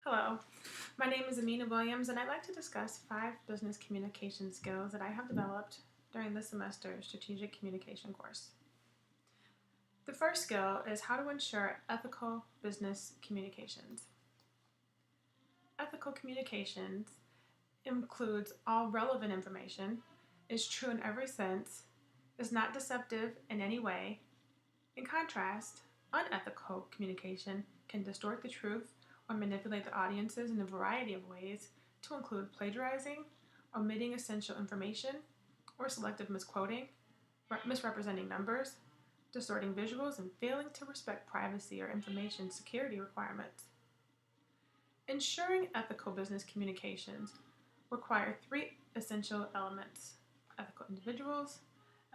Hello, my name is Amina Williams, and I'd like to discuss 5 business communication skills that I have developed during this semester's strategic communication course. The first skill is how to ensure ethical business communications. Ethical communications includes all relevant information, is true in every sense, is not deceptive in any way. In contrast, unethical communication can distort the truth or manipulate the audiences in a variety of ways, to include plagiarizing, omitting essential information, or selective misquoting, misrepresenting numbers, distorting visuals, and failing to respect privacy or information security requirements. Ensuring ethical business communications require 3 essential elements: ethical individuals,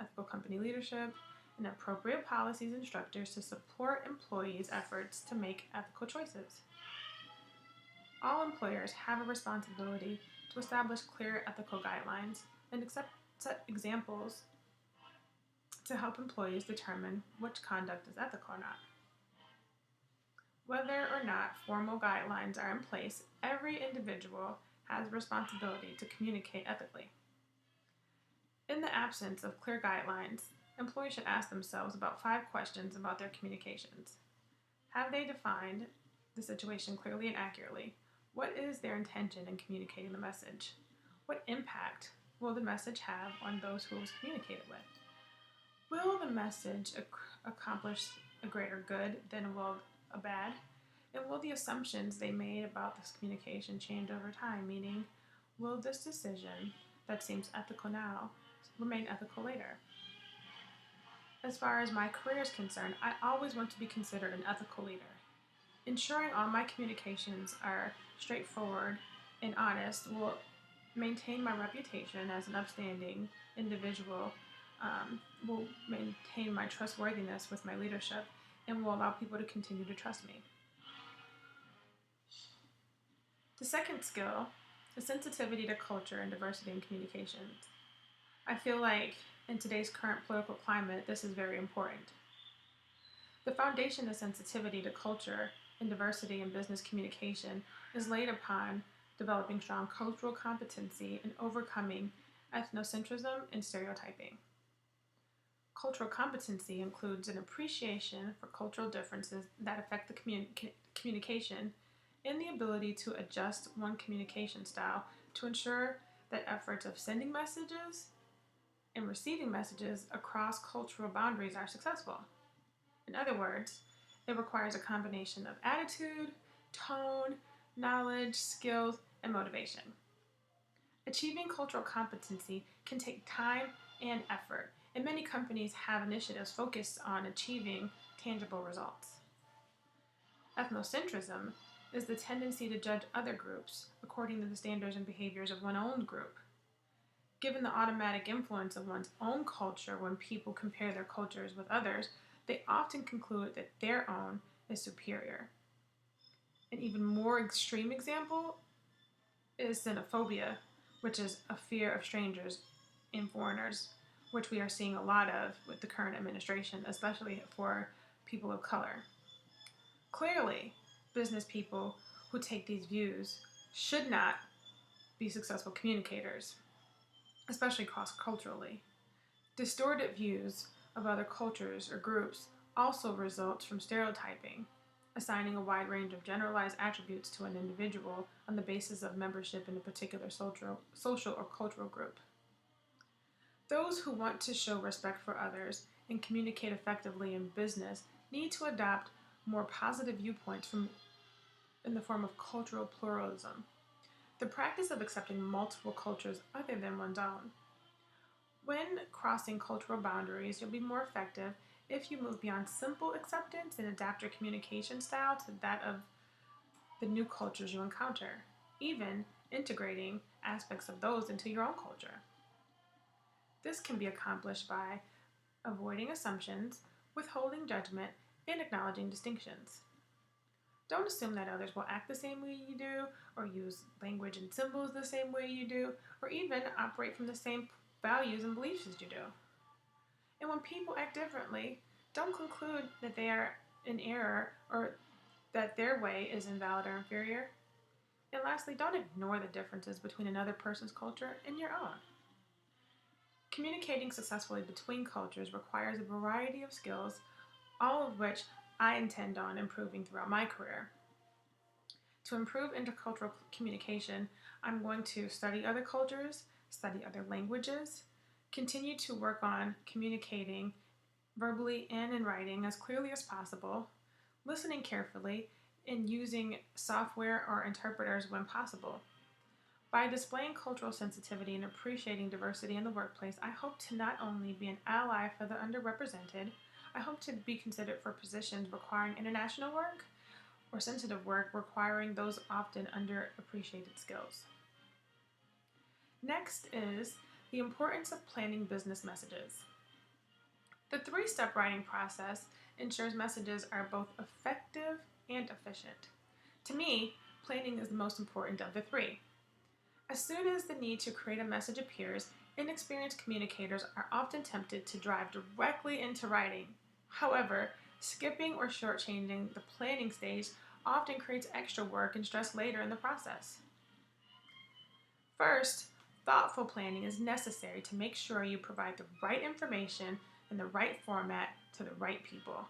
ethical company leadership, and appropriate policies and structures to support employees' efforts to make ethical choices. All employers have a responsibility to establish clear ethical guidelines and set examples to help employees determine which conduct is ethical or not. Whether or not formal guidelines are in place, every individual has a responsibility to communicate ethically. In the absence of clear guidelines, employees should ask themselves about 5 questions about their communications. Have they defined the situation clearly and accurately? What is their intention in communicating the message? What impact will the message have on those who it was communicated with? Will the message accomplish a greater good than will a bad? And will the assumptions they made about this communication change over time? Meaning, will this decision that seems ethical now remain ethical later? As far as my career is concerned, I always want to be considered an ethical leader. Ensuring all my communications are straightforward and honest will maintain my reputation as an upstanding individual, will maintain my trustworthiness with my leadership, and will allow people to continue to trust me. The second skill is sensitivity to culture and diversity in communications. I feel like in today's current political climate, this is very important. The foundation of sensitivity to culture and diversity in business communication is laid upon developing strong cultural competency and overcoming ethnocentrism and stereotyping. Cultural competency includes an appreciation for cultural differences that affect the communication and the ability to adjust one communication style to ensure that efforts of sending messages and receiving messages across cultural boundaries are successful. In other words, it requires a combination of attitude, tone, knowledge, skills, and motivation. Achieving cultural competency can take time and effort, and many companies have initiatives focused on achieving tangible results. Ethnocentrism is the tendency to judge other groups according to the standards and behaviors of one's own group. Given the automatic influence of one's own culture when people compare their cultures with others, they often conclude that their own is superior. An even more extreme example is xenophobia, which is a fear of strangers and foreigners, which we are seeing a lot of with the current administration, especially for people of color. Clearly, business people who take these views should not be successful communicators, especially cross-culturally. Distorted views of other cultures or groups also results from stereotyping, assigning a wide range of generalized attributes to an individual on the basis of membership in a particular social or cultural group. Those who want to show respect for others and communicate effectively in business need to adopt more positive viewpoints in the form of cultural pluralism, the practice of accepting multiple cultures other than one's own. When crossing cultural boundaries, you'll be more effective if you move beyond simple acceptance and adapt your communication style to that of the new cultures you encounter, even integrating aspects of those into your own culture. This can be accomplished by avoiding assumptions, withholding judgment, and acknowledging distinctions. Don't assume that others will act the same way you do, or use language and symbols the same way you do, or even operate from the same values and beliefs as you do. And when people act differently, don't conclude that they are in error or that their way is invalid or inferior. And lastly, don't ignore the differences between another person's culture and your own. Communicating successfully between cultures requires a variety of skills, all of which I intend on improving throughout my career. To improve intercultural communication, I'm going to study other cultures, study other languages, continue to work on communicating verbally and in writing as clearly as possible, listening carefully, and using software or interpreters when possible. By displaying cultural sensitivity and appreciating diversity in the workplace, I hope to not only be an ally for the underrepresented, I hope to be considered for positions requiring international work or sensitive work requiring those often underappreciated skills. Next is the importance of planning business messages. The three-step writing process ensures messages are both effective and efficient. To me, planning is the most important of the three. As soon as the need to create a message appears, inexperienced communicators are often tempted to drive directly into writing. However, skipping or shortchanging the planning stage often creates extra work and stress later in the process. First, thoughtful planning is necessary to make sure you provide the right information in the right format to the right people.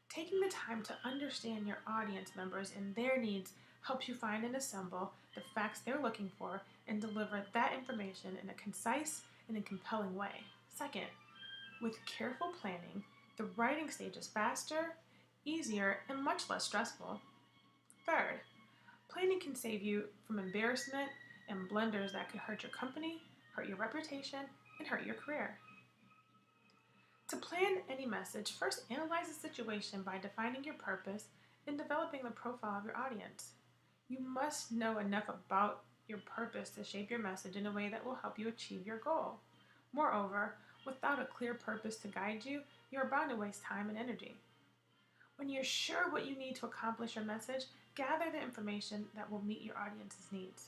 Taking the time to understand your audience members and their needs helps you find and assemble the facts they're looking for and deliver that information in a concise and a compelling way. Second, with careful planning, the writing stage is faster, easier, and much less stressful. Third, planning can save you from embarrassment and blunders that could hurt your company, hurt your reputation, and hurt your career. To plan any message, first analyze the situation by defining your purpose and developing the profile of your audience. You must know enough about your purpose to shape your message in a way that will help you achieve your goal. Moreover, without a clear purpose to guide you, you're bound to waste time and energy. When you're sure what you need to accomplish your message, gather the information that will meet your audience's needs.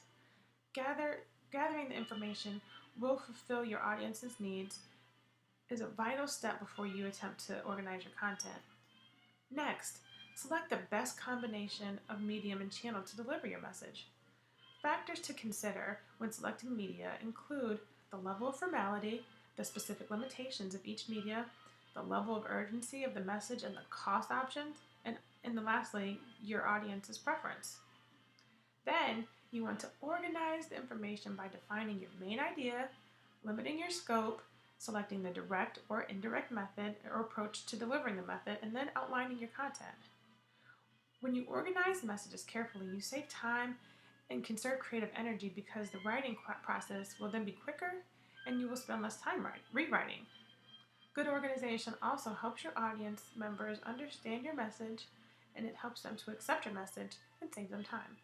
Gathering the information will fulfill your audience's needs is a vital step before you attempt to organize your content. Next, select the best combination of medium and channel to deliver your message. Factors to consider when selecting media include the level of formality, the specific limitations of each media, the level of urgency of the message and the cost options, and lastly, your audience's preference. Then, you want to organize the information by defining your main idea, limiting your scope, selecting the direct or indirect method or approach to delivering the method, and then outlining your content. When you organize messages carefully, you save time and conserve creative energy because the writing process will then be quicker and you will spend less time rewriting. Good organization also helps your audience members understand your message, and it helps them to accept your message and save them time.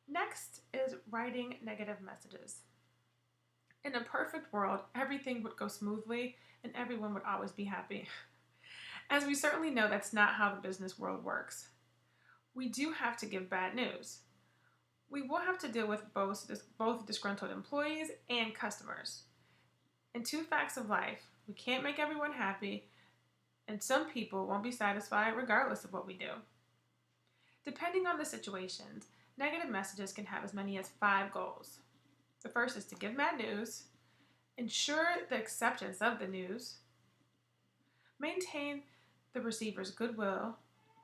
Next is writing negative messages. In a perfect world, everything would go smoothly and everyone would always be happy. As we certainly know, that's not how the business world works. We do have to give bad news. We will have to deal with both disgruntled employees and customers. And two facts of life: we can't make everyone happy, and some people won't be satisfied regardless of what we do. Depending on the situations, negative messages can have as many as 5 goals. The first is to give bad news, ensure the acceptance of the news, maintain the receiver's goodwill,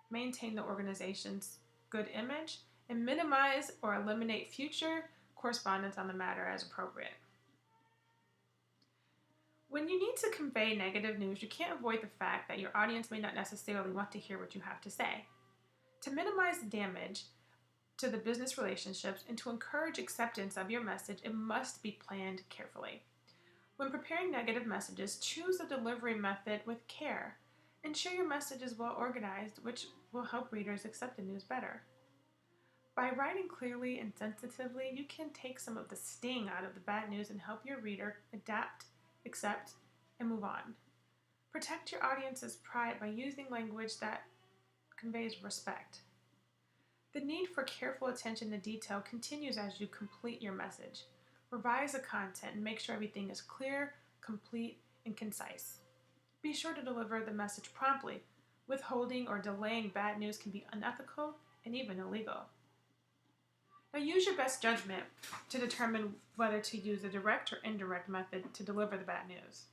maintain the organization's good image, and minimize or eliminate future correspondence on the matter as appropriate. When you need to convey negative news, you can't avoid the fact that your audience may not necessarily want to hear what you have to say. To minimize the damage to the business relationships and to encourage acceptance of your message, it must be planned carefully. When preparing negative messages, choose a delivery method with care. Ensure your message is well organized, which will help readers accept the news better. By writing clearly and sensitively, you can take some of the sting out of the bad news and help your reader adapt, accept, and move on. Protect your audience's pride by using language that conveys respect. The need for careful attention to detail continues as you complete your message. Revise the content and make sure everything is clear, complete, and concise. Be sure to deliver the message promptly. Withholding or delaying bad news can be unethical and even illegal. Now use your best judgment to determine whether to use a direct or indirect method to deliver the bad news.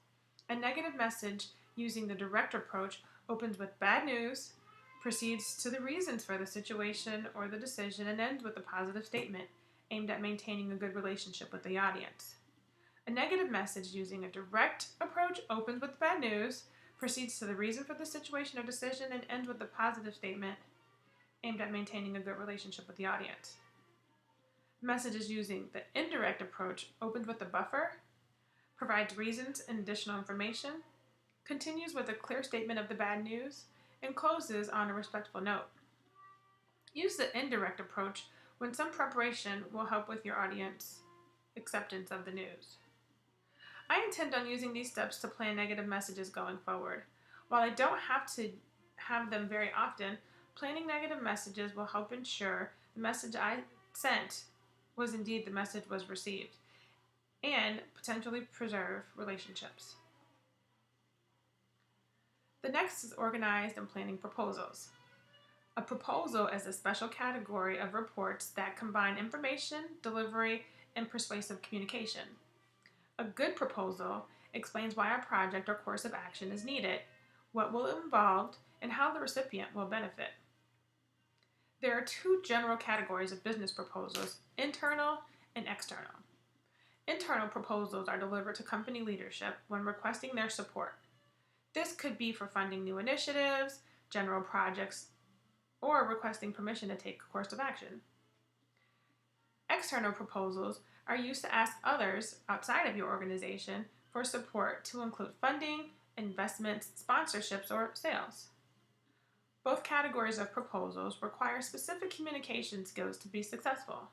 A negative message using the direct approach opens with bad news, proceeds to the reasons for the situation or the decision, and ends with a positive statement aimed at maintaining a good relationship with the audience. A negative message using a direct approach opens with bad news, proceeds to the reason for the situation or decision, and ends with a positive statement aimed at maintaining a good relationship with the audience. Messages using the indirect approach opens with a buffer, provides reasons and additional information, continues with a clear statement of the bad news, and closes on a respectful note. Use the indirect approach when some preparation will help with your audience acceptance of the news. I intend on using these steps to plan negative messages going forward. While I don't have to have them very often, planning negative messages will help ensure the message I sent was indeed the message was received, and potentially preserve relationships. The next is organized and planning proposals. A proposal is a special category of reports that combine information, delivery, and persuasive communication. A good proposal explains why a project or course of action is needed, what will be involved, and how the recipient will benefit. There are two general categories of business proposals: internal and external. Internal proposals are delivered to company leadership when requesting their support. This could be for funding new initiatives, general projects, or requesting permission to take a course of action. External proposals are used to ask others outside of your organization for support to include funding, investments, sponsorships, or sales. Both categories of proposals require specific communication skills to be successful.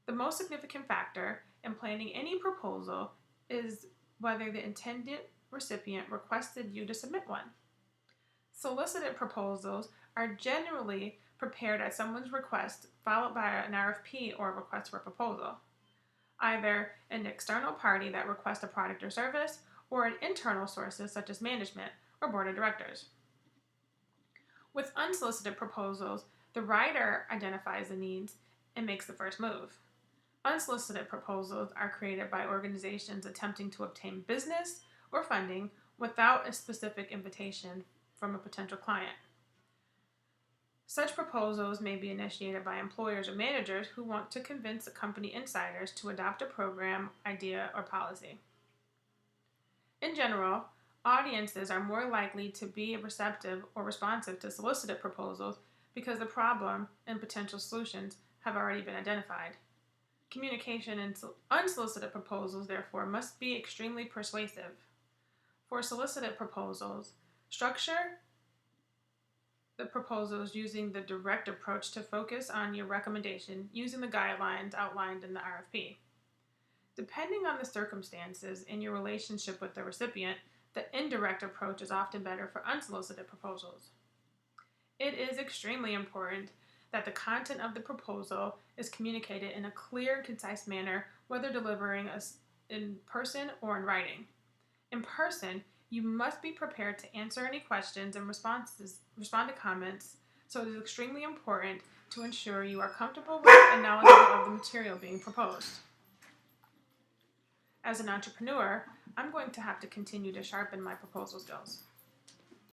The most significant factor in planning any proposal is whether the intended recipient requested you to submit one. Solicited proposals are generally prepared at someone's request, followed by an RFP or a request for proposal. Either an external party that requests a product or service, or an internal sources such as management or board of directors. With unsolicited proposals, the writer identifies the needs and makes the first move. Unsolicited proposals are created by organizations attempting to obtain business or funding without a specific invitation from a potential client. Such proposals may be initiated by employers or managers who want to convince the company insiders to adopt a program, idea, or policy. In general, audiences are more likely to be receptive or responsive to solicited proposals because the problem and potential solutions have already been identified. Communication in unsolicited proposals, therefore, must be extremely persuasive. For solicited proposals, structure the proposals using the direct approach to focus on your recommendation using the guidelines outlined in the RFP. Depending on the circumstances and your relationship with the recipient, the indirect approach is often better for unsolicited proposals. It is extremely important that the content of the proposal is communicated in a clear and concise manner, whether delivering in person or in writing. In person, you must be prepared to answer any questions and respond to comments, so it is extremely important to ensure you are comfortable with and knowledgeable of the material being proposed. As an entrepreneur, I'm going to have to continue to sharpen my proposal skills.